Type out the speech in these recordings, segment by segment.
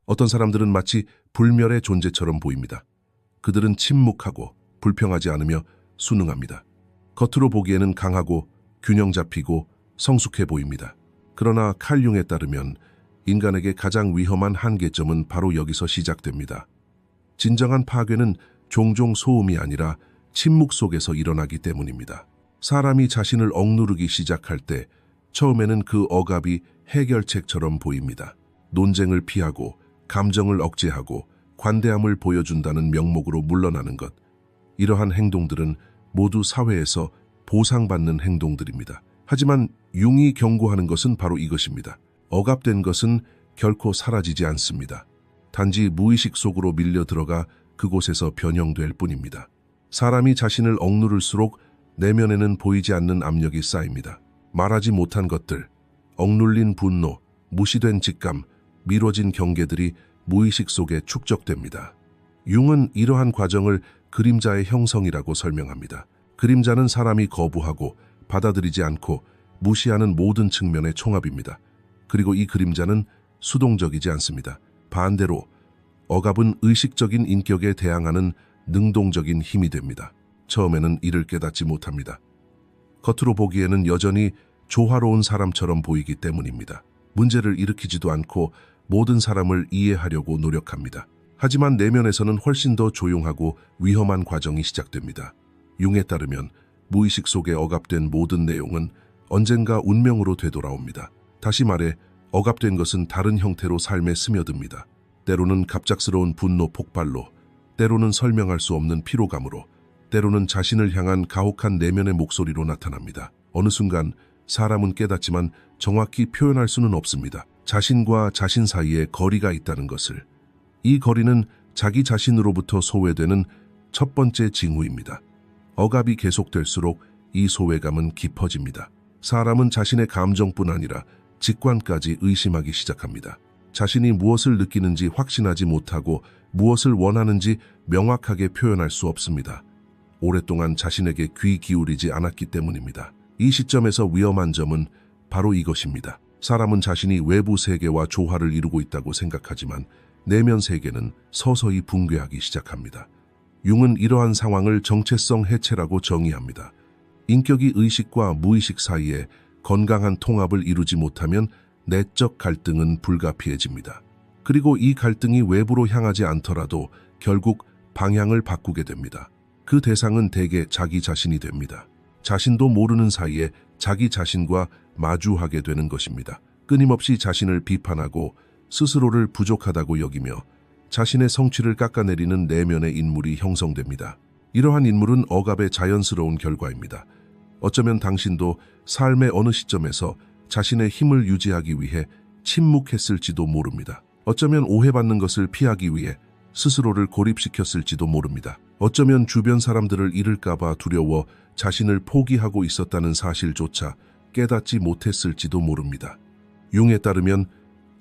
어떤 사람들은 마치 불멸의 존재처럼 보입니다. 그들은 침묵하고 불평하지 않으며 순응합니다. 겉으로 보기에는 강하고 균형 잡히고 성숙해 보입니다. 그러나 칼 융에 따르면 인간에게 가장 위험한 한계점은 바로 여기서 시작됩니다. 진정한 파괴는 종종 소음이 아니라 침묵 속에서 일어나기 때문입니다. 사람이 자신을 억누르기 시작할 때 처음에는 그 억압이 해결책처럼 보입니다. 논쟁을 피하고 감정을 억제하고 관대함을 보여준다는 명목으로 물러나는 것. 이러한 행동들은 모두 사회에서 보상받는 행동들입니다. 하지만 융이 경고하는 것은 바로 이것입니다. 억압된 것은 결코 사라지지 않습니다. 단지 무의식 속으로 밀려 들어가 그곳에서 변형될 뿐입니다. 사람이 자신을 억누를수록 내면에는 보이지 않는 압력이 쌓입니다. 말하지 못한 것들, 억눌린 분노, 무시된 직감, 미뤄진 경계들이 무의식 속에 축적됩니다. 융은 이러한 과정을 그림자의 형성이라고 설명합니다. 그림자는 사람이 거부하고 받아들이지 않고 무시하는 모든 측면의 총합입니다. 그리고 이 그림자는 수동적이지 않습니다. 반대로 억압은 의식적인 인격에 대항하는 능동적인 힘이 됩니다. 처음에는 이를 깨닫지 못합니다. 겉으로 보기에는 여전히 조화로운 사람처럼 보이기 때문입니다. 문제를 일으키지도 않고 모든 사람을 이해하려고 노력합니다. 하지만 내면에서는 훨씬 더 조용하고 위험한 과정이 시작됩니다. 융에 따르면 무의식 속에 억압된 모든 내용은 언젠가 운명으로 되돌아옵니다. 다시 말해 억압된 것은 다른 형태로 삶에 스며듭니다. 때로는 갑작스러운 분노 폭발로, 때로는 설명할 수 없는 피로감으로, 때로는 자신을 향한 가혹한 내면의 목소리로 나타납니다. 어느 순간 사람은 깨닫지만 정확히 표현할 수는 없습니다. 자신과 자신 사이에 거리가 있다는 것을. 이 거리는 자기 자신으로부터 소외되는 첫 번째 징후입니다. 억압이 계속될수록 이 소외감은 깊어집니다. 사람은 자신의 감정뿐 아니라 직관까지 의심하기 시작합니다. 자신이 무엇을 느끼는지 확신하지 못하고 무엇을 원하는지 명확하게 표현할 수 없습니다. 오랫동안 자신에게 귀 기울이지 않았기 때문입니다. 이 시점에서 위험한 점은 바로 이것입니다. 사람은 자신이 외부 세계와 조화를 이루고 있다고 생각하지만 내면 세계는 서서히 붕괴하기 시작합니다. 융은 이러한 상황을 정체성 해체라고 정의합니다. 인격이 의식과 무의식 사이에 건강한 통합을 이루지 못하면 내적 갈등은 불가피해집니다. 그리고 이 갈등이 외부로 향하지 않더라도 결국 방향을 바꾸게 됩니다. 그 대상은 대개 자기 자신이 됩니다. 자신도 모르는 사이에 자기 자신과 마주하게 되는 것입니다. 끊임없이 자신을 비판하고 스스로를 부족하다고 여기며 자신의 성취를 깎아내리는 내면의 인물이 형성됩니다. 이러한 인물은 억압의 자연스러운 결과입니다. 어쩌면 당신도 삶의 어느 시점에서 자신의 힘을 유지하기 위해 침묵했을지도 모릅니다. 어쩌면 오해받는 것을 피하기 위해 스스로를 고립시켰을지도 모릅니다. 어쩌면 주변 사람들을 잃을까봐 두려워 자신을 포기하고 있었다는 사실조차 깨닫지 못했을지도 모릅니다. 융에 따르면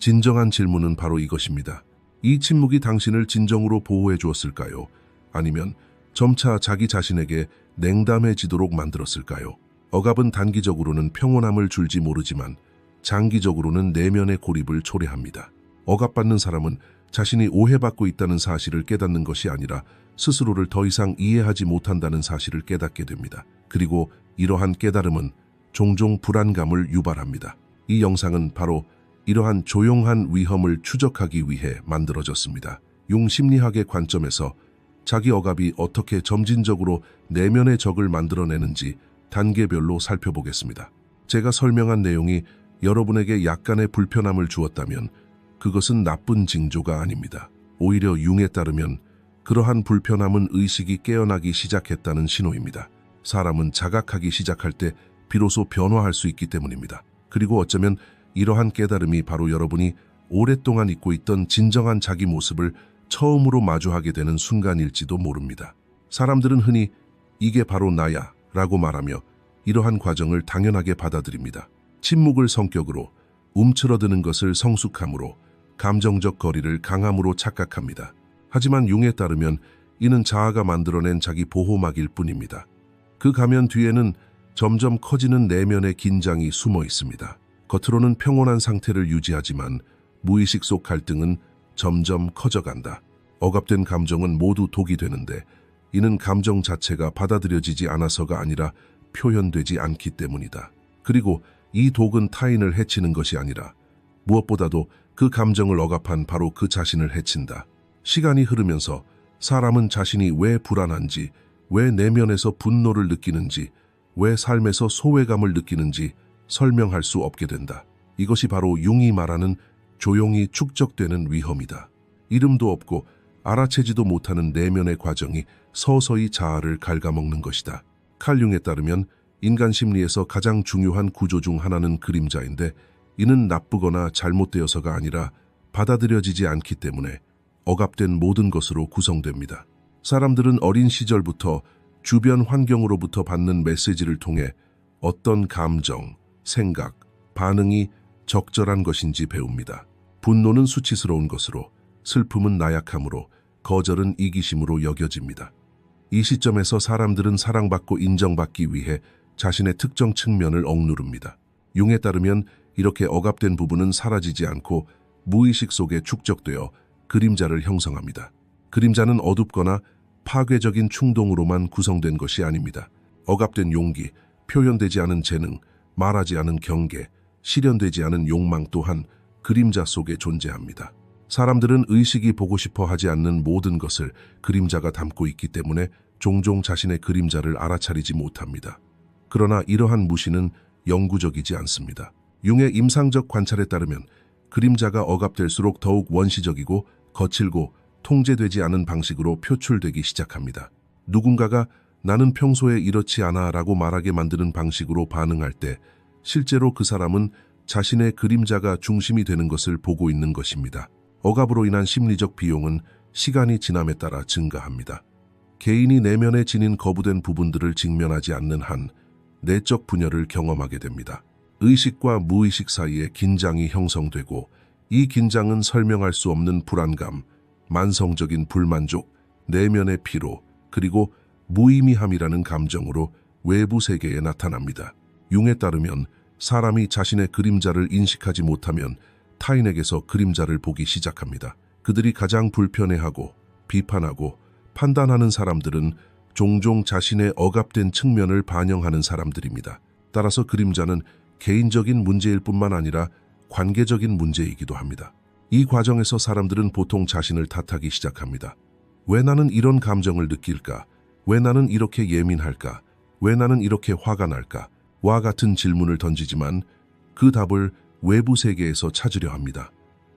진정한 질문은 바로 이것입니다. 이 침묵이 당신을 진정으로 보호해 주었을까요? 아니면 점차 자기 자신에게 냉담해지도록 만들었을까요? 억압은 단기적으로는 평온함을 줄지 모르지만 장기적으로는 내면의 고립을 초래합니다. 억압받는 사람은 자신이 오해받고 있다는 사실을 깨닫는 것이 아니라 스스로를 더 이상 이해하지 못한다는 사실을 깨닫게 됩니다. 그리고 이러한 깨달음은 종종 불안감을 유발합니다. 이 영상은 바로 이러한 조용한 위험을 추적하기 위해 만들어졌습니다. 융 심리학의 관점에서 자기 억압이 어떻게 점진적으로 내면의 적을 만들어내는지 단계별로 살펴보겠습니다. 제가 설명한 내용이 여러분에게 약간의 불편함을 주었다면 그것은 나쁜 징조가 아닙니다. 오히려 융에 따르면 그러한 불편함은 의식이 깨어나기 시작했다는 신호입니다. 사람은 자각하기 시작할 때 비로소 변화할 수 있기 때문입니다. 그리고 어쩌면 이러한 깨달음이 바로 여러분이 오랫동안 잊고 있던 진정한 자기 모습을 처음으로 마주하게 되는 순간일지도 모릅니다. 사람들은 흔히 이게 바로 나야 라고 말하며 이러한 과정을 당연하게 받아들입니다. 침묵을 성격으로, 움츠러드는 것을 성숙함으로, 감정적 거리를 강함으로 착각합니다. 하지만 융에 따르면 이는 자아가 만들어낸 자기 보호막일 뿐입니다. 그 가면 뒤에는 점점 커지는 내면의 긴장이 숨어 있습니다. 겉으로는 평온한 상태를 유지하지만 무의식 속 갈등은 점점 커져간다. 억압된 감정은 모두 독이 되는데 이는 감정 자체가 받아들여지지 않아서가 아니라 표현되지 않기 때문이다. 그리고 이 독은 타인을 해치는 것이 아니라 무엇보다도 그 감정을 억압한 바로 그 자신을 해친다. 시간이 흐르면서 사람은 자신이 왜 불안한지, 왜 내면에서 분노를 느끼는지, 왜 삶에서 소외감을 느끼는지 설명할 수 없게 된다. 이것이 바로 융이 말하는 조용히 축적되는 위험이다. 이름도 없고 알아채지도 못하는 내면의 과정이 서서히 자아를 갉아먹는 것이다. 칼 융에 따르면 인간 심리에서 가장 중요한 구조 중 하나는 그림자인데 이는 나쁘거나 잘못되어서가 아니라 받아들여지지 않기 때문에 억압된 모든 것으로 구성됩니다. 사람들은 어린 시절부터 주변 환경으로부터 받는 메시지를 통해 어떤 감정, 생각, 반응이 적절한 것인지 배웁니다. 분노는 수치스러운 것으로, 슬픔은 나약함으로, 거절은 이기심으로 여겨집니다. 이 시점에서 사람들은 사랑받고 인정받기 위해 자신의 특정 측면을 억누릅니다. 융에 따르면 이렇게 억압된 부분은 사라지지 않고 무의식 속에 축적되어 그림자를 형성합니다. 그림자는 어둡거나 파괴적인 충동으로만 구성된 것이 아닙니다. 억압된 용기, 표현되지 않은 재능, 말하지 않은 경계, 실현되지 않은 욕망 또한 그림자 속에 존재합니다. 사람들은 의식이 보고 싶어 하지 않는 모든 것을 그림자가 담고 있기 때문에 종종 자신의 그림자를 알아차리지 못합니다. 그러나 이러한 무시는 영구적이지 않습니다. 융의 임상적 관찰에 따르면 그림자가 억압될수록 더욱 원시적이고 거칠고 통제되지 않은 방식으로 표출되기 시작합니다. 누군가가 나는 평소에 이렇지 않아 라고 말하게 만드는 방식으로 반응할 때 실제로 그 사람은 자신의 그림자가 중심이 되는 것을 보고 있는 것입니다. 억압으로 인한 심리적 비용은 시간이 지남에 따라 증가합니다. 개인이 내면에 지닌 거부된 부분들을 직면하지 않는 한 내적 분열을 경험하게 됩니다. 의식과 무의식 사이에 긴장이 형성되고 이 긴장은 설명할 수 없는 불안감, 만성적인 불만족, 내면의 피로, 그리고 무의미함이라는 감정으로 외부 세계에 나타납니다. 융에 따르면 사람이 자신의 그림자를 인식하지 못하면 타인에게서 그림자를 보기 시작합니다. 그들이 가장 불편해하고 비판하고 판단하는 사람들은 종종 자신의 억압된 측면을 반영하는 사람들입니다. 따라서 그림자는 개인적인 문제일 뿐만 아니라 관계적인 문제이기도 합니다. 이 과정에서 사람들은 보통 자신을 탓하기 시작합니다. 왜 나는 이런 감정을 느낄까? 왜 나는 이렇게 예민할까? 왜 나는 이렇게 화가 날까? 와 같은 질문을 던지지만 그 답을 외부 세계에서 찾으려 합니다.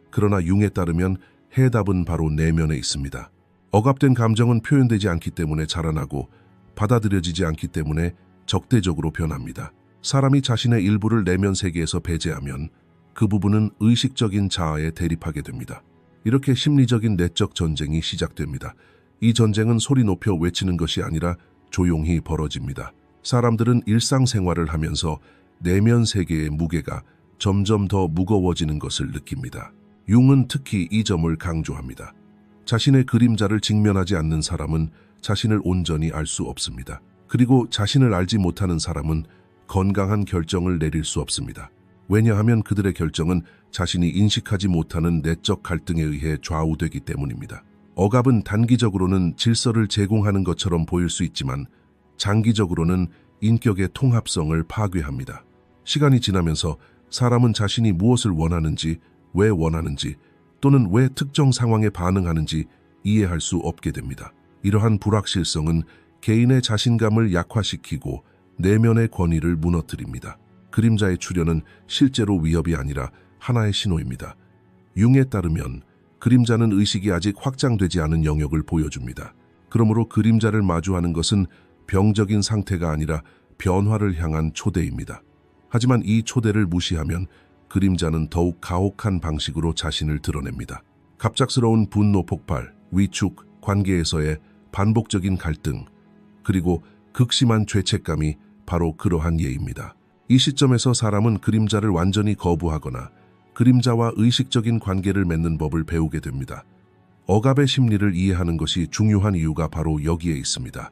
그러나 융에 따르면 해답은 바로 내면에 있습니다. 억압된 감정은 표현되지 않기 때문에 자라나고 받아들여지지 않기 때문에 적대적으로 변합니다. 사람이 자신의 일부를 내면 세계에서 배제하면 그 부분은 의식적인 자아에 대립하게 됩니다. 이렇게 심리적인 내적 전쟁이 시작됩니다. 이 전쟁은 소리 높여 외치는 것이 아니라 조용히 벌어집니다. 사람들은 일상생활을 하면서 내면 세계의 무게가 점점 더 무거워지는 것을 느낍니다. 융은 특히 이 점을 강조합니다. 자신의 그림자를 직면하지 않는 사람은 자신을 온전히 알 수 없습니다. 그리고 자신을 알지 못하는 사람은 건강한 결정을 내릴 수 없습니다. 왜냐하면 그들의 결정은 자신이 인식하지 못하는 내적 갈등에 의해 좌우되기 때문입니다. 억압은 단기적으로는 질서를 제공하는 것처럼 보일 수 있지만 장기적으로는 인격의 통합성을 파괴합니다. 시간이 지나면서 사람은 자신이 무엇을 원하는지, 왜 원하는지, 또는 왜 특정 상황에 반응하는지 이해할 수 없게 됩니다. 이러한 불확실성은 개인의 자신감을 약화시키고 내면의 권위를 무너뜨립니다. 그림자의 출현은 실제로 위협이 아니라 하나의 신호입니다. 융에 따르면 그림자는 의식이 아직 확장되지 않은 영역을 보여줍니다. 그러므로 그림자를 마주하는 것은 병적인 상태가 아니라 변화를 향한 초대입니다. 하지만 이 초대를 무시하면 그림자는 더욱 가혹한 방식으로 자신을 드러냅니다. 갑작스러운 분노 폭발, 위축, 관계에서의 반복적인 갈등, 그리고 극심한 죄책감이 바로 그러한 예입니다. 이 시점에서 사람은 그림자를 완전히 거부하거나 그림자와 의식적인 관계를 맺는 법을 배우게 됩니다. 억압의 심리를 이해하는 것이 중요한 이유가 바로 여기에 있습니다.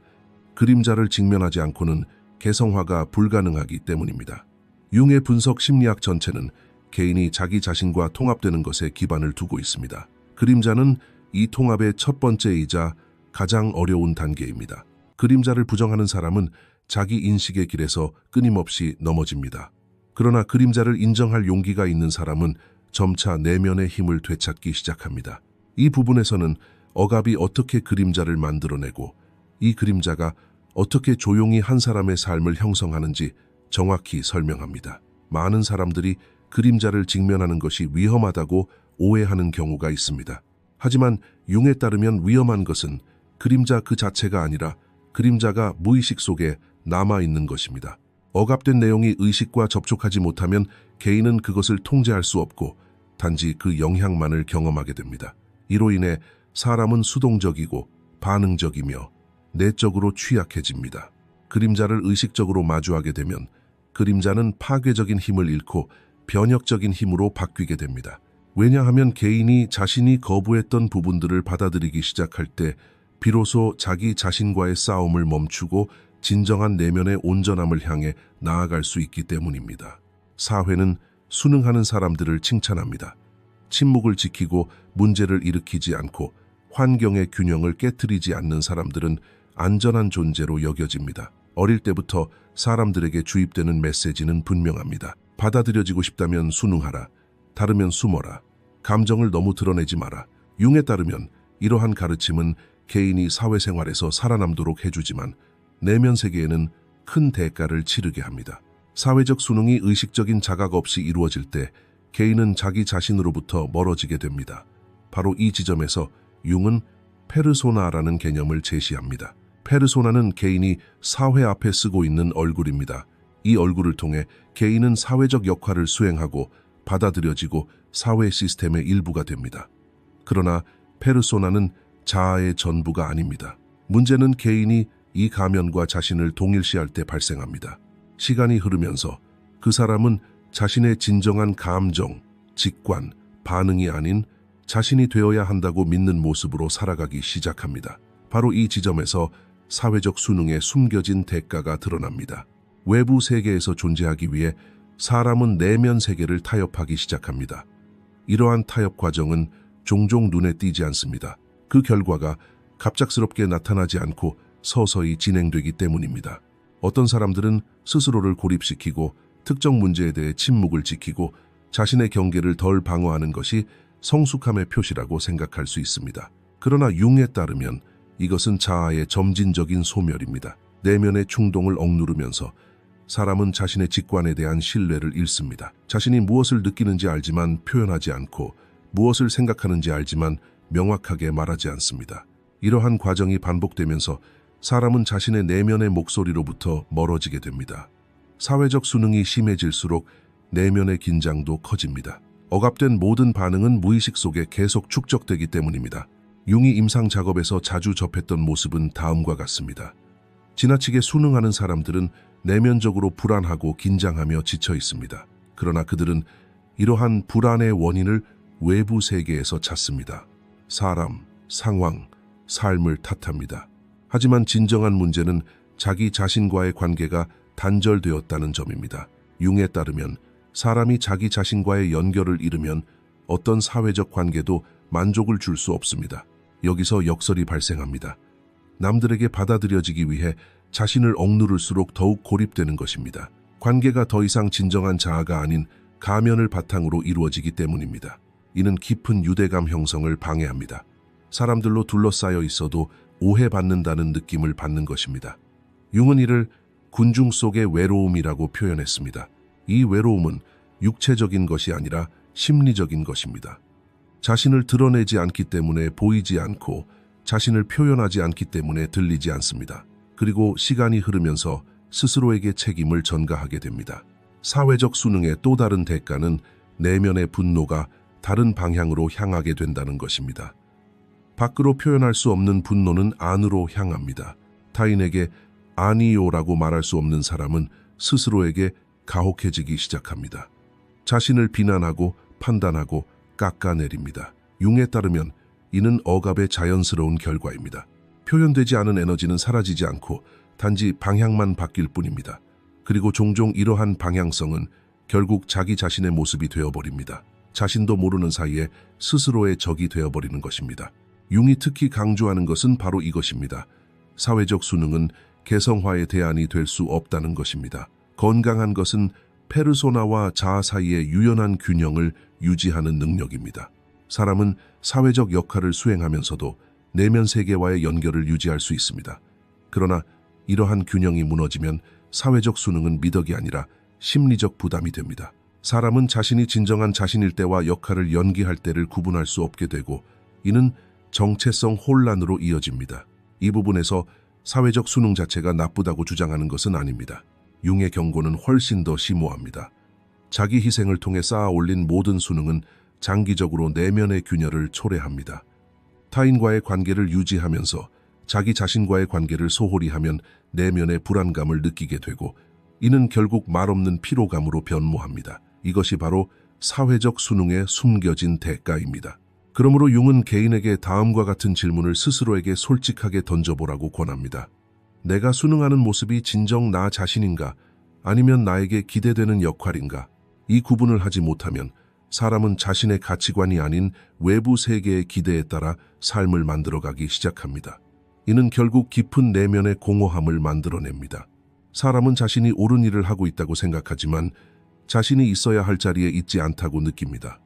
그림자를 직면하지 않고는 개성화가 불가능하기 때문입니다. 융의 분석 심리학 전체는 개인이 자기 자신과 통합되는 것에 기반을 두고 있습니다. 그림자는 이 통합의 첫 번째이자 가장 어려운 단계입니다. 그림자를 부정하는 사람은 자기 인식의 길에서 끊임없이 넘어집니다. 그러나 그림자를 인정할 용기가 있는 사람은 점차 내면의 힘을 되찾기 시작합니다. 이 부분에서는 억압이 어떻게 그림자를 만들어내고 이 그림자가 어떻게 조용히 한 사람의 삶을 형성하는지 정확히 설명합니다. 많은 사람들이 그림자를 직면하는 것이 위험하다고 오해하는 경우가 있습니다. 하지만 융에 따르면 위험한 것은 그림자 그 자체가 아니라 그림자가 무의식 속에 남아있는 것입니다. 억압된 내용이 의식과 접촉하지 못하면 개인은 그것을 통제할 수 없고 단지 그 영향만을 경험하게 됩니다. 이로 인해 사람은 수동적이고 반응적이며 내적으로 취약해집니다. 그림자를 의식적으로 마주하게 되면 그림자는 파괴적인 힘을 잃고 변혁적인 힘으로 바뀌게 됩니다. 왜냐하면 개인이 자신이 거부했던 부분들을 받아들이기 시작할 때 비로소 자기 자신과의 싸움을 멈추고 진정한 내면의 온전함을 향해 나아갈 수 있기 때문입니다. 사회는 순응하는 사람들을 칭찬합니다. 침묵을 지키고 문제를 일으키지 않고 환경의 균형을 깨트리지 않는 사람들은 안전한 존재로 여겨집니다. 어릴 때부터 사람들에게 주입되는 메시지는 분명합니다. 받아들여지고 싶다면 순응하라. 다르면 숨어라. 감정을 너무 드러내지 마라. 융에 따르면 이러한 가르침은 개인이 사회생활에서 살아남도록 해주지만 내면 세계에는 큰 대가를 치르게 합니다. 사회적 순응이 의식적인 자각 없이 이루어질 때 개인은 자기 자신으로부터 멀어지게 됩니다. 바로 이 지점에서 융은 페르소나라는 개념을 제시합니다. 페르소나는 개인이 사회 앞에 쓰고 있는 얼굴입니다. 이 얼굴을 통해 개인은 사회적 역할을 수행하고 받아들여지고 사회 시스템의 일부가 됩니다. 그러나 페르소나는 자아의 전부가 아닙니다. 문제는 개인이 이 가면과 자신을 동일시할 때 발생합니다. 시간이 흐르면서 그 사람은 자신의 진정한 감정, 직관, 반응이 아닌 자신이 되어야 한다고 믿는 모습으로 살아가기 시작합니다. 바로 이 지점에서 사회적 순응에 숨겨진 대가가 드러납니다. 외부 세계에서 존재하기 위해 사람은 내면 세계를 타협하기 시작합니다. 이러한 타협 과정은 종종 눈에 띄지 않습니다. 그 결과가 갑작스럽게 나타나지 않고 서서히 진행되기 때문입니다. 어떤 사람들은 스스로를 고립시키고 특정 문제에 대해 침묵을 지키고 자신의 경계를 덜 방어하는 것이 성숙함의 표시라고 생각할 수 있습니다. 그러나 융에 따르면 이것은 자아의 점진적인 소멸입니다. 내면의 충동을 억누르면서 사람은 자신의 직관에 대한 신뢰를 잃습니다. 자신이 무엇을 느끼는지 알지만 표현하지 않고 무엇을 생각하는지 알지만 명확하게 말하지 않습니다. 이러한 과정이 반복되면서 사람은 자신의 내면의 목소리로부터 멀어지게 됩니다. 사회적 순응이 심해질수록 내면의 긴장도 커집니다. 억압된 모든 반응은 무의식 속에 계속 축적되기 때문입니다. 융이 임상 작업에서 자주 접했던 모습은 다음과 같습니다. 지나치게 순응하는 사람들은 내면적으로 불안하고 긴장하며 지쳐 있습니다. 그러나 그들은 이러한 불안의 원인을 외부 세계에서 찾습니다. 사람, 상황, 삶을 탓합니다. 하지만 진정한 문제는 자기 자신과의 관계가 단절되었다는 점입니다. 융에 따르면 사람이 자기 자신과의 연결을 잃으면 어떤 사회적 관계도 만족을 줄 수 없습니다. 여기서 역설이 발생합니다. 남들에게 받아들여지기 위해 자신을 억누를수록 더욱 고립되는 것입니다. 관계가 더 이상 진정한 자아가 아닌 가면을 바탕으로 이루어지기 때문입니다. 이는 깊은 유대감 형성을 방해합니다. 사람들로 둘러싸여 있어도 오해받는다는 느낌을 받는 것입니다. 융은 이를 군중 속의 외로움이라고 표현했습니다. 이 외로움은 육체적인 것이 아니라 심리적인 것입니다. 자신을 드러내지 않기 때문에 보이지 않고 자신을 표현하지 않기 때문에 들리지 않습니다. 그리고 시간이 흐르면서 스스로에게 책임을 전가하게 됩니다. 사회적 순응의 또 다른 대가는 내면의 분노가 다른 방향으로 향하게 된다는 것입니다. 밖으로 표현할 수 없는 분노는 안으로 향합니다. 타인에게 아니요라고 말할 수 없는 사람은 스스로에게 가혹해지기 시작합니다. 자신을 비난하고 판단하고 깎아내립니다. 융에 따르면 이는 억압의 자연스러운 결과입니다. 표현되지 않은 에너지는 사라지지 않고 단지 방향만 바뀔 뿐입니다. 그리고 종종 이러한 방향성은 결국 자기 자신의 모습이 되어버립니다. 자신도 모르는 사이에 스스로의 적이 되어버리는 것입니다. 융이 특히 강조하는 것은 바로 이것입니다. 사회적 수능은 개성화의 대안이 될 수 없다는 것입니다. 건강한 것은 페르소나와 자아 사이의 유연한 균형을 유지하는 능력입니다. 사람은 사회적 역할을 수행하면서도 내면 세계와의 연결을 유지할 수 있습니다. 그러나 이러한 균형이 무너지면 사회적 수능은 미덕이 아니라 심리적 부담이 됩니다. 사람은 자신이 진정한 자신일 때와 역할을 연기할 때를 구분할 수 없게 되고 이는 정체성 혼란으로 이어집니다. 이 부분에서 사회적 수능 자체가 나쁘다고 주장하는 것은 아닙니다. 융의 경고는 훨씬 더 심오합니다. 자기 희생을 통해 쌓아 올린 모든 수능은 장기적으로 내면의 균열을 초래합니다. 타인과의 관계를 유지하면서 자기 자신과의 관계를 소홀히 하면 내면의 불안감을 느끼게 되고 이는 결국 말없는 피로감으로 변모합니다. 이것이 바로 사회적 수능의 숨겨진 대가입니다. 그러므로 융은 개인에게 다음과 같은 질문을 스스로에게 솔직하게 던져보라고 권합니다. 내가 수능하는 모습이 진정 나 자신인가? 아니면 나에게 기대되는 역할인가? 이 구분을 하지 못하면 사람은 자신의 가치관이 아닌 외부 세계의 기대에 따라 삶을 만들어가기 시작합니다. 이는 결국 깊은 내면의 공허함을 만들어냅니다. 사람은 자신이 옳은 일을 하고 있다고 생각하지만 자신이 있어야 할 자리에 있지 않다고 느낍니다.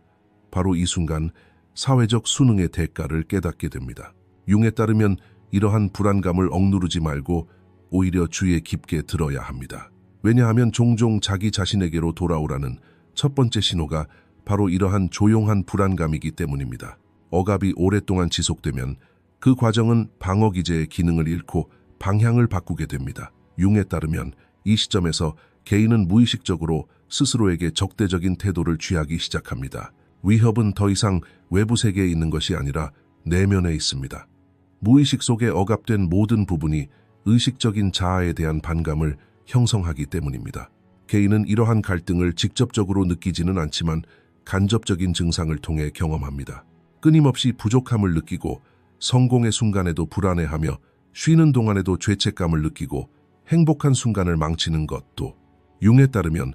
바로 이 순간 사회적 수능의 대가를 깨닫게 됩니다. 융에 따르면 이러한 불안감을 억누르지 말고 오히려 주의에 깊게 들어야 합니다. 왜냐하면 종종 자기 자신에게로 돌아오라는 첫 번째 신호가 바로 이러한 조용한 불안감이기 때문입니다. 억압이 오랫동안 지속되면 그 과정은 방어기제의 기능을 잃고 방향을 바꾸게 됩니다. 융에 따르면 이 시점에서 개인은 무의식적으로 스스로에게 적대적인 태도를 취하기 시작합니다. 위협은 더 이상 외부 세계에 있는 것이 아니라 내면에 있습니다. 무의식 속에 억압된 모든 부분이 의식적인 자아에 대한 반감을 형성하기 때문입니다. 개인은 이러한 갈등을 직접적으로 느끼지는 않지만 간접적인 증상을 통해 경험합니다. 끊임없이 부족함을 느끼고 성공의 순간에도 불안해하며 쉬는 동안에도 죄책감을 느끼고 행복한 순간을 망치는 것도 융에 따르면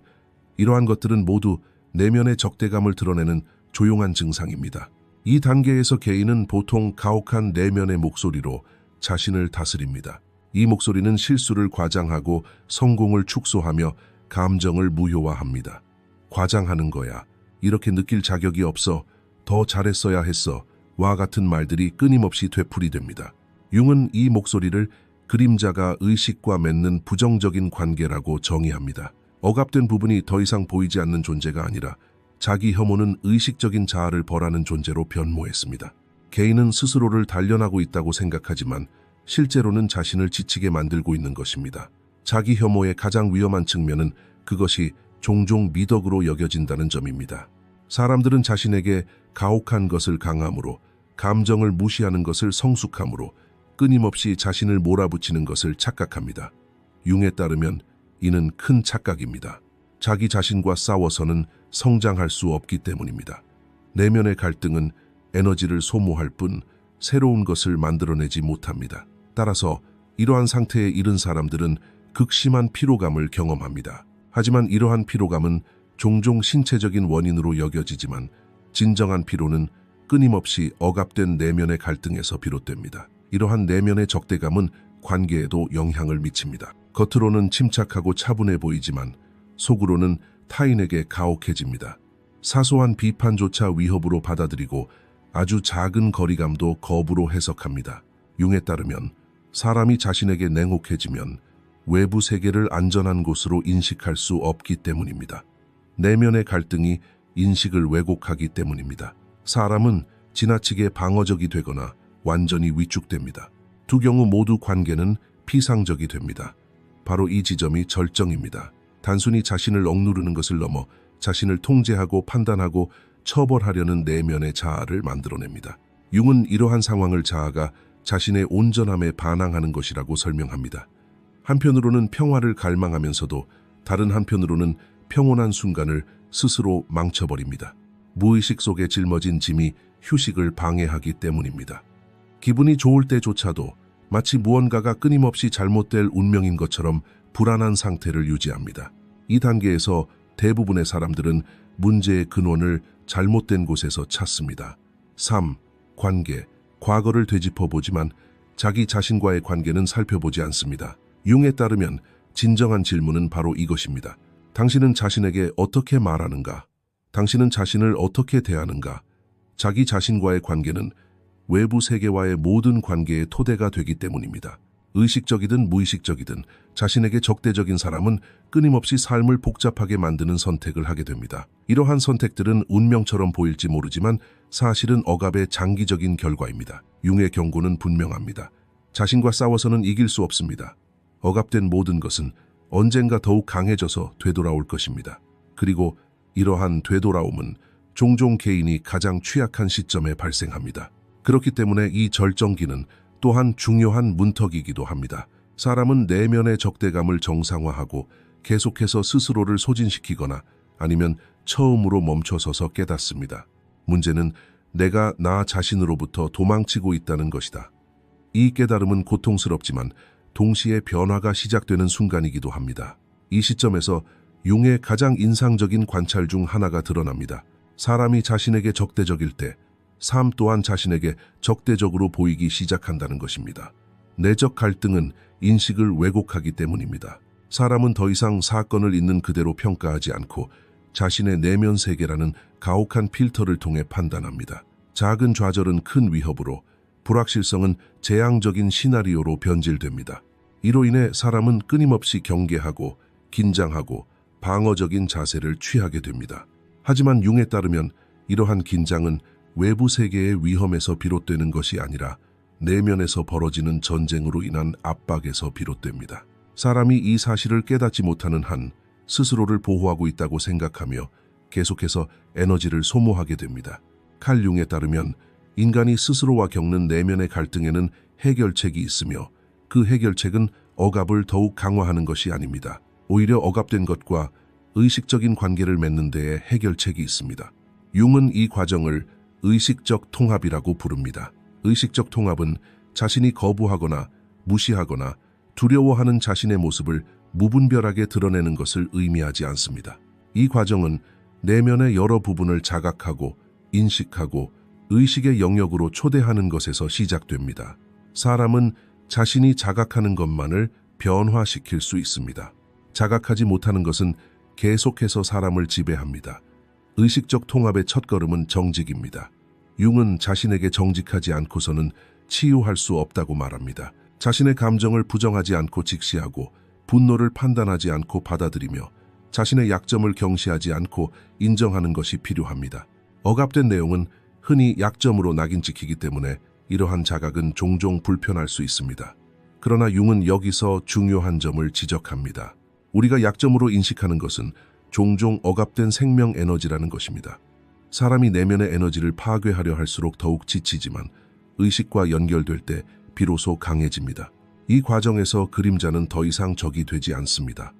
이러한 것들은 모두 내면의 적대감을 드러내는 조용한 증상입니다. 이 단계에서 개인은 보통 가혹한 내면의 목소리로 자신을 다스립니다. 이 목소리는 실수를 과장하고 성공을 축소하며 감정을 무효화합니다. 과장하는 거야. 이렇게 느낄 자격이 없어. 더 잘했어야 했어. 와 같은 말들이 끊임없이 되풀이됩니다. 융은 이 목소리를 그림자가 의식과 맺는 부정적인 관계라고 정의합니다. 억압된 부분이 더 이상 보이지 않는 존재가 아니라 자기 혐오는 의식적인 자아를 벌하는 존재로 변모했습니다. 개인은 스스로를 단련하고 있다고 생각하지만 실제로는 자신을 지치게 만들고 있는 것입니다. 자기 혐오의 가장 위험한 측면은 그것이 종종 미덕으로 여겨진다는 점입니다. 사람들은 자신에게 가혹한 것을 강함으로, 감정을 무시하는 것을 성숙함으로, 끊임없이 자신을 몰아붙이는 것을 착각합니다. 융에 따르면 이는 큰 착각입니다. 자기 자신과 싸워서는 성장할 수 없기 때문입니다. 내면의 갈등은 에너지를 소모할 뿐 새로운 것을 만들어내지 못합니다. 따라서 이러한 상태에 이른 사람들은 극심한 피로감을 경험합니다. 하지만 이러한 피로감은 종종 신체적인 원인으로 여겨지지만 진정한 피로는 끊임없이 억압된 내면의 갈등에서 비롯됩니다. 이러한 내면의 적대감은 관계에도 영향을 미칩니다. 겉으로는 침착하고 차분해 보이지만 속으로는 타인에게 가혹해집니다. 사소한 비판조차 위협으로 받아들이고 아주 작은 거리감도 거부로 해석합니다. 융에 따르면 사람이 자신에게 냉혹해지면 외부 세계를 안전한 곳으로 인식할 수 없기 때문입니다. 내면의 갈등이 인식을 왜곡하기 때문입니다. 사람은 지나치게 방어적이 되거나 완전히 위축됩니다. 두 경우 모두 관계는 피상적이 됩니다. 바로 이 지점이 절정입니다. 단순히 자신을 억누르는 것을 넘어 자신을 통제하고 판단하고 처벌하려는 내면의 자아를 만들어냅니다. 융은 이러한 상황을 자아가 자신의 온전함에 반항하는 것이라고 설명합니다. 한편으로는 평화를 갈망하면서도 다른 한편으로는 평온한 순간을 스스로 망쳐버립니다. 무의식 속에 짊어진 짐이 휴식을 방해하기 때문입니다. 기분이 좋을 때조차도 마치 무언가가 끊임없이 잘못될 운명인 것처럼 불안한 상태를 유지합니다. 이 단계에서 대부분의 사람들은 문제의 근원을 잘못된 곳에서 찾습니다. 삶, 관계, 과거를 되짚어보지만 자기 자신과의 관계는 살펴보지 않습니다. 융에 따르면 진정한 질문은 바로 이것입니다. 당신은 자신에게 어떻게 말하는가? 당신은 자신을 어떻게 대하는가? 자기 자신과의 관계는 외부 세계와의 모든 관계의 토대가 되기 때문입니다. 의식적이든 무의식적이든 자신에게 적대적인 사람은 끊임없이 삶을 복잡하게 만드는 선택을 하게 됩니다. 이러한 선택들은 운명처럼 보일지 모르지만 사실은 억압의 장기적인 결과입니다. 융의 경고는 분명합니다. 자신과 싸워서는 이길 수 없습니다. 억압된 모든 것은 언젠가 더욱 강해져서 되돌아올 것입니다. 그리고 이러한 되돌아옴은 종종 개인이 가장 취약한 시점에 발생합니다. 그렇기 때문에 이 절정기는 또한 중요한 문턱이기도 합니다. 사람은 내면의 적대감을 정상화하고 계속해서 스스로를 소진시키거나 아니면 처음으로 멈춰서서 깨닫습니다. 문제는 내가 나 자신으로부터 도망치고 있다는 것이다. 이 깨달음은 고통스럽지만 동시에 변화가 시작되는 순간이기도 합니다. 이 시점에서 융의 가장 인상적인 관찰 중 하나가 드러납니다. 사람이 자신에게 적대적일 때 삶 또한 자신에게 적대적으로 보이기 시작한다는 것입니다. 내적 갈등은 인식을 왜곡하기 때문입니다. 사람은 더 이상 사건을 있는 그대로 평가하지 않고 자신의 내면 세계라는 가혹한 필터를 통해 판단합니다. 작은 좌절은 큰 위협으로, 불확실성은 재앙적인 시나리오로 변질됩니다. 이로 인해 사람은 끊임없이 경계하고 긴장하고 방어적인 자세를 취하게 됩니다. 하지만 융에 따르면 이러한 긴장은 외부 세계의 위험에서 비롯되는 것이 아니라 내면에서 벌어지는 전쟁으로 인한 압박에서 비롯됩니다. 사람이 이 사실을 깨닫지 못하는 한 스스로를 보호하고 있다고 생각하며 계속해서 에너지를 소모하게 됩니다. 칼 융에 따르면 인간이 스스로와 겪는 내면의 갈등에는 해결책이 있으며 그 해결책은 억압을 더욱 강화하는 것이 아닙니다. 오히려 억압된 것과 의식적인 관계를 맺는 데에 해결책이 있습니다. 융은 이 과정을 의식적 통합이라고 부릅니다. 의식적 통합은 자신이 거부하거나 무시하거나 두려워하는 자신의 모습을 무분별하게 드러내는 것을 의미하지 않습니다. 이 과정은 내면의 여러 부분을 자각하고 인식하고 의식의 영역으로 초대하는 것에서 시작됩니다. 사람은 자신이 자각하는 것만을 변화시킬 수 있습니다. 자각하지 못하는 것은 계속해서 사람을 지배합니다. 의식적 통합의 첫걸음은 정직입니다. 융은 자신에게 정직하지 않고서는 치유할 수 없다고 말합니다. 자신의 감정을 부정하지 않고 직시하고 분노를 판단하지 않고 받아들이며 자신의 약점을 경시하지 않고 인정하는 것이 필요합니다. 억압된 내용은 흔히 약점으로 낙인 찍히기 때문에 이러한 자각은 종종 불편할 수 있습니다. 그러나 융은 여기서 중요한 점을 지적합니다. 우리가 약점으로 인식하는 것은 종종 억압된 생명 에너지라는 것입니다. 사람이 내면의 에너지를 파괴하려 할수록 더욱 지치지만 의식과 연결될 때 비로소 강해집니다. 이 과정에서 그림자는 더 이상 적이 되지 않습니다.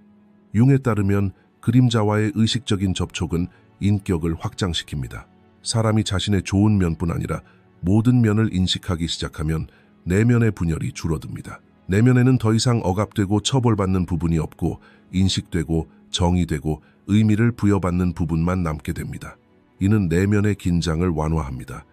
융에 따르면 그림자와의 의식적인 접촉은 인격을 확장시킵니다. 사람이 자신의 좋은 면뿐 아니라 모든 면을 인식하기 시작하면 내면의 분열이 줄어듭니다. 내면에는 더 이상 억압되고 처벌받는 부분이 없고 인식되고 정의되고 의미를 부여받는 부분만 남게 됩니다. 이는 내면의 긴장을 완화합니다.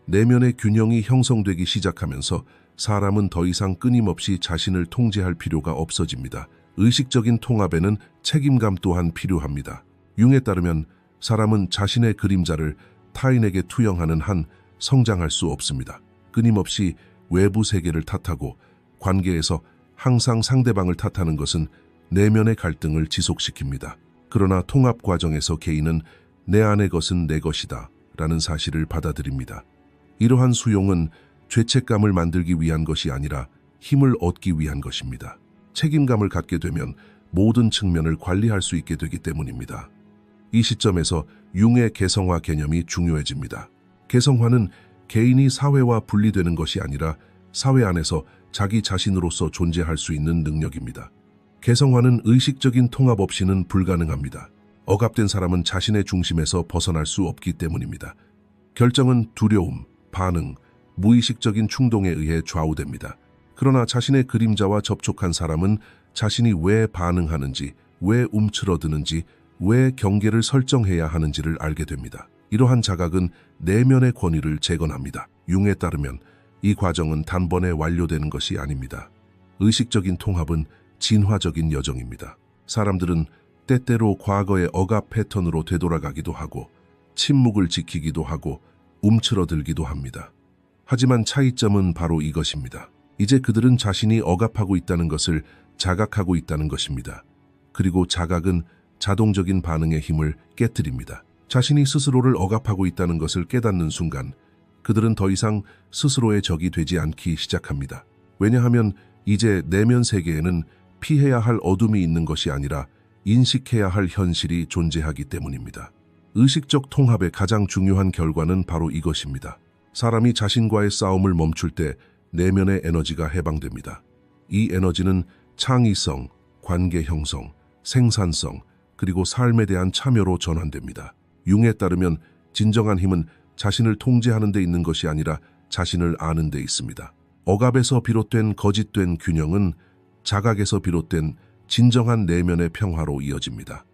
내면의 균형이 형성되기 시작하면서 사람은 더 이상 끊임없이 자신을 통제할 필요가 없어집니다. 의식적인 통합에는 책임감 또한 필요합니다. 융에 따르면 사람은 자신의 그림자를 타인에게 투영하는 한 성장할 수 없습니다. 끊임없이 외부 세계를 탓하고 관계에서 항상 상대방을 탓하는 것은 내면의 갈등을 지속시킵니다. 그러나 통합 과정에서 개인은 내 안의 것은 내 것이다 라는 사실을 받아들입니다. 이러한 수용은 죄책감을 만들기 위한 것이 아니라 힘을 얻기 위한 것입니다. 책임감을 갖게 되면 모든 측면을 관리할 수 있게 되기 때문입니다. 이 시점에서 융의 개성화 개념이 중요해집니다. 개성화는 개인이 사회와 분리되는 것이 아니라 사회 안에서 자기 자신으로서 존재할 수 있는 능력입니다. 개성화는 의식적인 통합 없이는 불가능합니다. 억압된 사람은 자신의 중심에서 벗어날 수 없기 때문입니다. 결정은 두려움, 반응, 무의식적인 충동에 의해 좌우됩니다. 그러나 자신의 그림자와 접촉한 사람은 자신이 왜 반응하는지, 왜 움츠러드는지, 왜 경계를 설정해야 하는지를 알게 됩니다. 이러한 자각은 내면의 권위를 재건합니다. 융에 따르면 이 과정은 단번에 완료되는 것이 아닙니다. 의식적인 통합은 진화적인 여정입니다. 사람들은 때때로 과거의 억압 패턴으로 되돌아가기도 하고 침묵을 지키기도 하고 움츠러들기도 합니다. 하지만 차이점은 바로 이것입니다. 이제 그들은 자신이 억압하고 있다는 것을 자각하고 있다는 것입니다. 그리고 자각은 자동적인 반응의 힘을 깨뜨립니다. 자신이 스스로를 억압하고 있다는 것을 깨닫는 순간 그들은 더 이상 스스로의 적이 되지 않기 시작합니다. 왜냐하면 이제 내면 세계에는 피해야 할 어둠이 있는 것이 아니라 인식해야 할 현실이 존재하기 때문입니다. 의식적 통합의 가장 중요한 결과는 바로 이것입니다. 사람이 자신과의 싸움을 멈출 때 내면의 에너지가 해방됩니다. 이 에너지는 창의성, 관계 형성, 생산성, 그리고 삶에 대한 참여로 전환됩니다. 융에 따르면 진정한 힘은 자신을 통제하는 데 있는 것이 아니라 자신을 아는 데 있습니다. 억압에서 비롯된 거짓된 균형은 자각에서 비롯된 진정한 내면의 평화로 이어집니다.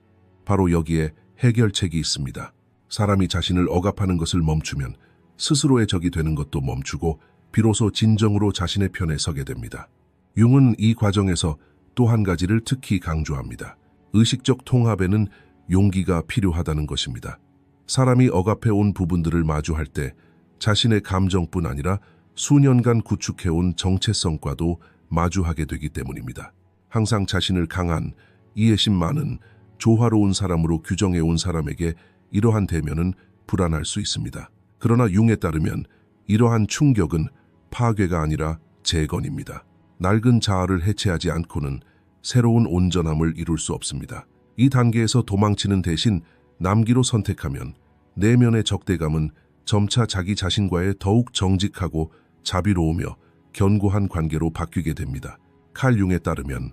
바로 여기에 해결책이 있습니다. 사람이 자신을 억압하는 것을 멈추면 스스로의 적이 되는 것도 멈추고 비로소 진정으로 자신의 편에 서게 됩니다. 융은 이 과정에서 또 한 가지를 특히 강조합니다. 의식적 통합에는 용기가 필요하다는 것입니다. 사람이 억압해온 부분들을 마주할 때 자신의 감정뿐 아니라 수년간 구축해온 정체성과도 마주하게 되기 때문입니다. 항상 자신을 강한, 이해심 많은, 조화로운 사람으로 규정해온 사람에게 이러한 대면은 불안할 수 있습니다. 그러나 융에 따르면 이러한 충격은 파괴가 아니라 재건입니다. 낡은 자아를 해체하지 않고는 새로운 온전함을 이룰 수 없습니다. 이 단계에서 도망치는 대신 남기로 선택하면 내면의 적대감은 점차 자기 자신과의 더욱 정직하고 자비로우며 견고한 관계로 바뀌게 됩니다. 칼 융에 따르면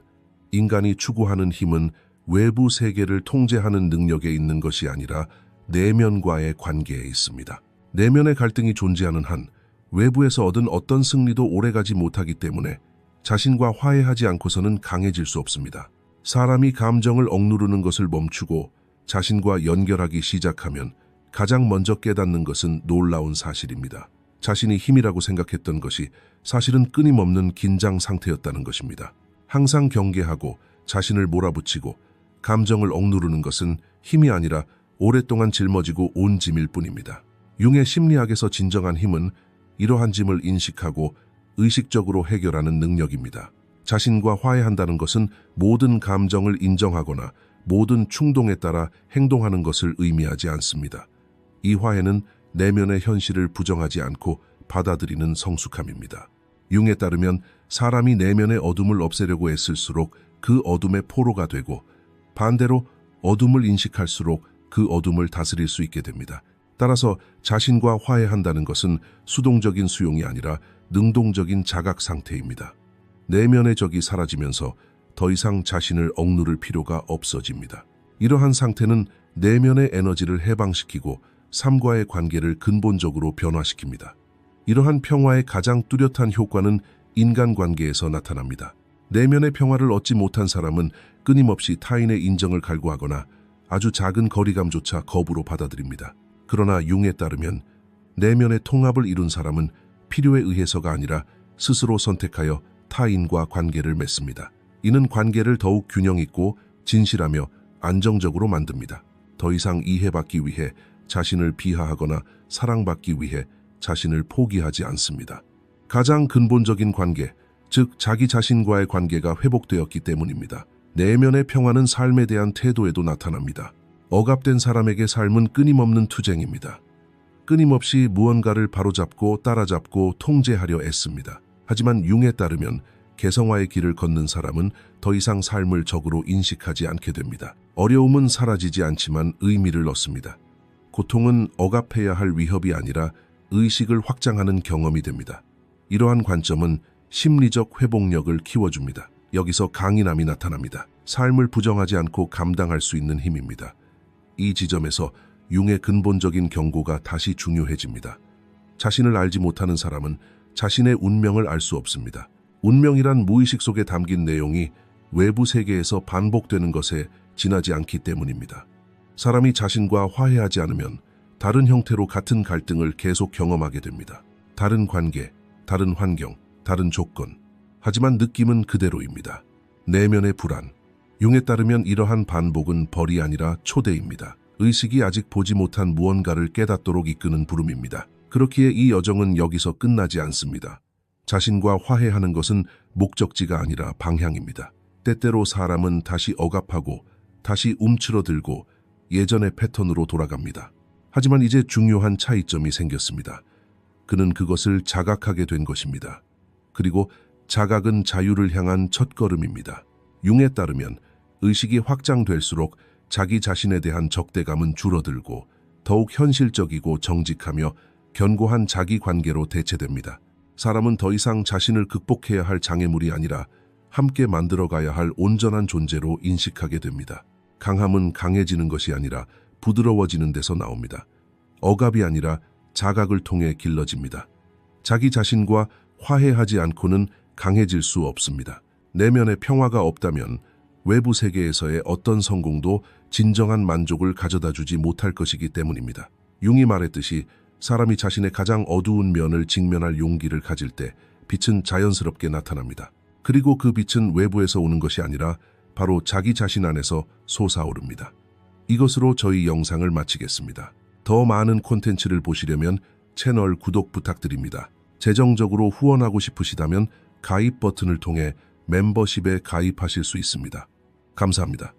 인간이 추구하는 힘은 외부 세계를 통제하는 능력에 있는 것이 아니라 내면과의 관계에 있습니다. 내면의 갈등이 존재하는 한 외부에서 얻은 어떤 승리도 오래가지 못하기 때문에 자신과 화해하지 않고서는 강해질 수 없습니다. 사람이 감정을 억누르는 것을 멈추고 자신과 연결하기 시작하면 가장 먼저 깨닫는 것은 놀라운 사실입니다. 자신이 힘이라고 생각했던 것이 사실은 끊임없는 긴장 상태였다는 것입니다. 항상 경계하고 자신을 몰아붙이고 감정을 억누르는 것은 힘이 아니라 오랫동안 짊어지고 온 짐일 뿐입니다. 융의 심리학에서 진정한 힘은 이러한 짐을 인식하고 의식적으로 해결하는 능력입니다. 자신과 화해한다는 것은 모든 감정을 인정하거나 모든 충동에 따라 행동하는 것을 의미하지 않습니다. 이 화해는 내면의 현실을 부정하지 않고 받아들이는 성숙함입니다. 융에 따르면 사람이 내면의 어둠을 없애려고 애쓸수록 그 어둠의 포로가 되고 반대로 어둠을 인식할수록 그 어둠을 다스릴 수 있게 됩니다. 따라서 자신과 화해한다는 것은 수동적인 수용이 아니라 능동적인 자각 상태입니다. 내면의 적이 사라지면서 더 이상 자신을 억누를 필요가 없어집니다. 이러한 상태는 내면의 에너지를 해방시키고 삶과의 관계를 근본적으로 변화시킵니다. 이러한 평화의 가장 뚜렷한 효과는 인간관계에서 나타납니다. 내면의 평화를 얻지 못한 사람은 끊임없이 타인의 인정을 갈구하거나 아주 작은 거리감조차 거부로 받아들입니다. 그러나 융에 따르면 내면의 통합을 이룬 사람은 필요에 의해서가 아니라 스스로 선택하여 타인과 관계를 맺습니다. 이는 관계를 더욱 균형 있고 진실하며 안정적으로 만듭니다. 더 이상 이해받기 위해 자신을 비하하거나 사랑받기 위해 자신을 포기하지 않습니다. 가장 근본적인 관계, 즉 자기 자신과의 관계가 회복되었기 때문입니다. 내면의 평화는 삶에 대한 태도에도 나타납니다. 억압된 사람에게 삶은 끊임없는 투쟁입니다. 끊임없이 무언가를 바로잡고 따라잡고 통제하려 애씁니다. 하지만 융에 따르면 개성화의 길을 걷는 사람은 더 이상 삶을 적으로 인식하지 않게 됩니다. 어려움은 사라지지 않지만 의미를 얻습니다. 고통은 억압해야 할 위협이 아니라 의식을 확장하는 경험이 됩니다. 이러한 관점은 심리적 회복력을 키워줍니다. 여기서 강인함이 나타납니다. 삶을 부정하지 않고 감당할 수 있는 힘입니다. 이 지점에서 융의 근본적인 경고가 다시 중요해집니다. 자신을 알지 못하는 사람은 자신의 운명을 알 수 없습니다. 운명이란 무의식 속에 담긴 내용이 외부 세계에서 반복되는 것에 지나지 않기 때문입니다. 사람이 자신과 화해하지 않으면 다른 형태로 같은 갈등을 계속 경험하게 됩니다. 다른 관계, 다른 환경, 다른 조건. 하지만 느낌은 그대로입니다. 내면의 불안. 융에 따르면 이러한 반복은 벌이 아니라 초대입니다. 의식이 아직 보지 못한 무언가를 깨닫도록 이끄는 부름입니다. 그렇기에 이 여정은 여기서 끝나지 않습니다. 자신과 화해하는 것은 목적지가 아니라 방향입니다. 때때로 사람은 다시 억압하고 다시 움츠러들고 예전의 패턴으로 돌아갑니다. 하지만 이제 중요한 차이점이 생겼습니다. 그는 그것을 자각하게 된 것입니다. 그리고 자각은 자유를 향한 첫걸음입니다. 융에 따르면 의식이 확장될수록 자기 자신에 대한 적대감은 줄어들고 더욱 현실적이고 정직하며 견고한 자기 관계로 대체됩니다. 사람은 더 이상 자신을 극복해야 할 장애물이 아니라 함께 만들어가야 할 온전한 존재로 인식하게 됩니다. 강함은 강해지는 것이 아니라 부드러워지는 데서 나옵니다. 억압이 아니라 자각을 통해 길러집니다. 자기 자신과 화해하지 않고는 강해질 수 없습니다. 내면의 평화가 없다면 외부 세계에서의 어떤 성공도 진정한 만족을 가져다 주지 못할 것이기 때문입니다. 융이 말했듯이 사람이 자신의 가장 어두운 면을 직면할 용기를 가질 때 빛은 자연스럽게 나타납니다. 그리고 그 빛은 외부에서 오는 것이 아니라 바로 자기 자신 안에서 솟아오릅니다. 이것으로 저희 영상을 마치겠습니다. 더 많은 콘텐츠를 보시려면 채널 구독 부탁드립니다. 재정적으로 후원하고 싶으시다면 가입 버튼을 통해 멤버십에 가입하실 수 있습니다. 감사합니다.